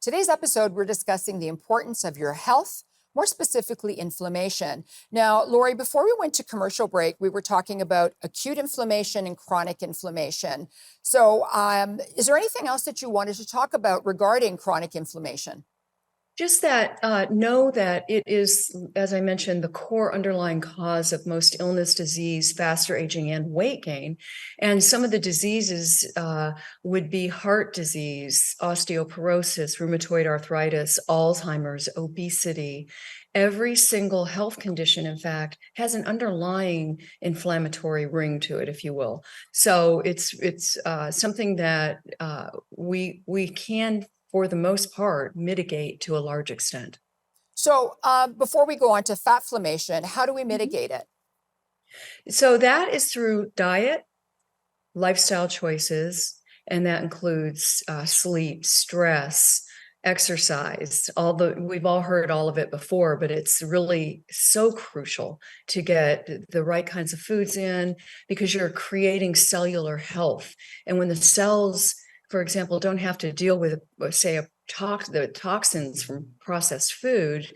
Today's episode, we're discussing the importance of your health, more specifically inflammation. Now, Lori, before we went to commercial break, we were talking about acute inflammation and chronic inflammation. So is there anything else that you wanted to talk about regarding chronic inflammation? Just that, know that it is, as I mentioned, the core underlying cause of most illness, disease, faster aging, and weight gain. And some of the diseases would be heart disease, osteoporosis, rheumatoid arthritis, Alzheimer's, obesity. Every single health condition, in fact, has an underlying inflammatory ring to it, if you will. So it's something that we can, for the most part, mitigate to a large extent. So before we go on to fatflammation, how do we mitigate it? So that is through diet, lifestyle choices, and that includes sleep, stress, exercise. We've all heard all of it before, but it's really so crucial to get the right kinds of foods in, because you're creating cellular health. And when the cells, for example, don't have to deal with, say, the toxins from processed food,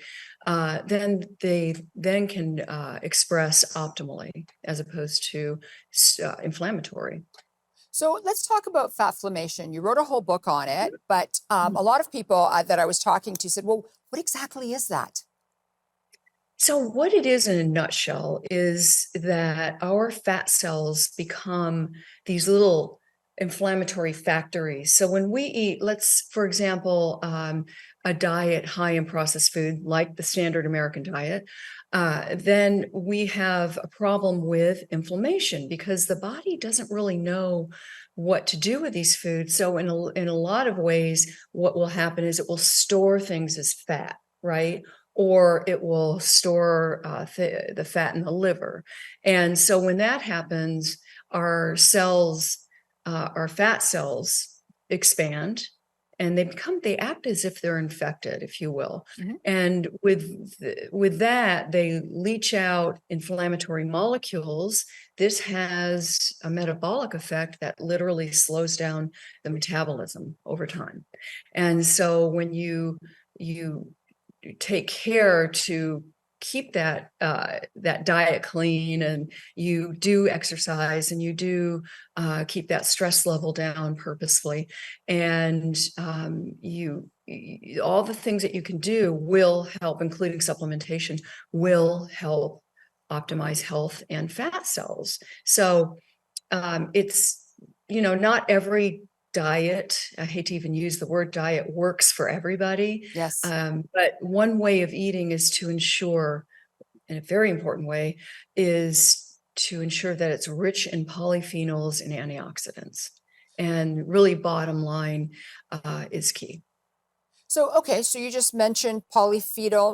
then they can express optimally as opposed to inflammatory. So let's talk about fatflammation. You wrote a whole book on it, but a lot of people that I was talking to said, well, what exactly is that? So what it is in a nutshell is that our fat cells become these little inflammatory factories. So when we eat, for example, a diet high in processed food, like the standard American diet, then we have a problem with inflammation because the body doesn't really know what to do with these foods. So in a lot of ways, what will happen is it will store things as fat, right? Or it will store the fat in the liver. And so when that happens, our fat cells expand, and they act as if they're infected, if you will. Mm-hmm. And with that, they leach out inflammatory molecules. This has a metabolic effect that literally slows down the metabolism over time. And so when you take care to keep that diet clean, and you do exercise, and you do keep that stress level down purposefully, and all the things that you can do will help, including supplementation, will help optimize health and fat cells. So it's, not every diet, I hate to even use the word diet, works for everybody. Yes. But one way of eating is to ensure, and a very important way, is to ensure that it's rich in polyphenols and antioxidants. And really, bottom line, is key. So, okay, so you just mentioned polyphenols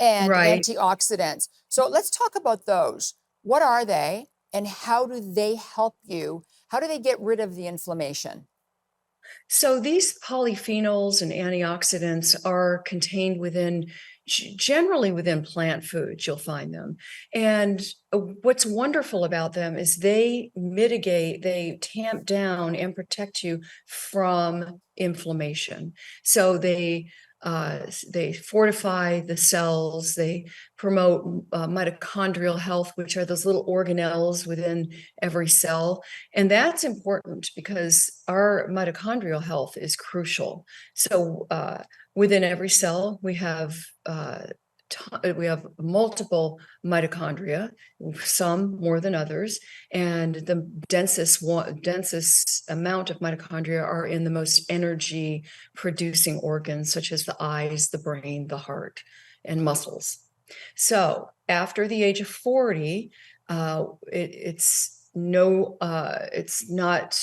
and right. Antioxidants. So let's talk about those. What are they, and how do they help you? How do they get rid of the inflammation? So these polyphenols and antioxidants are contained generally within plant foods. You'll find them. And what's wonderful about them is they tamp down and protect you from inflammation. So they fortify the cells. They promote mitochondrial health, which are those little organelles within every cell. And that's important because our mitochondrial health is crucial. So within every cell, we have multiple mitochondria, some more than others, and the densest amount of mitochondria are in the most energy producing organs, such as the eyes, the brain, the heart, and muscles. So after the age of 40, it's not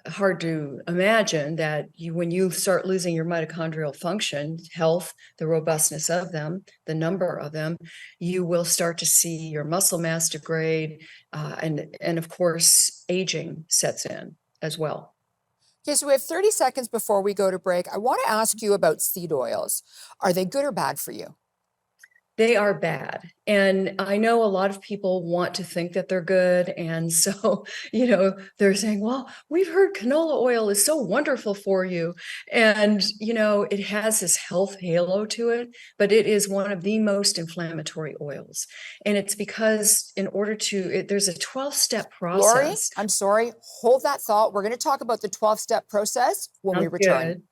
hard to imagine that when you start losing your mitochondrial function, health, the robustness of them, the number of them, you will start to see your muscle mass degrade, and of course, aging sets in as well. Okay, so we have 30 seconds before we go to break. I want to ask you about seed oils. Are they good or bad for you? They are bad. And I know a lot of people want to think that they're good. And so, they're saying, well, we've heard canola oil is so wonderful for you. And, it has this health halo to it, but it is one of the most inflammatory oils. And it's because there's a 12-step Lori, process. I'm sorry, hold that thought. We're going to talk about the 12-step process when we Sounds return. good.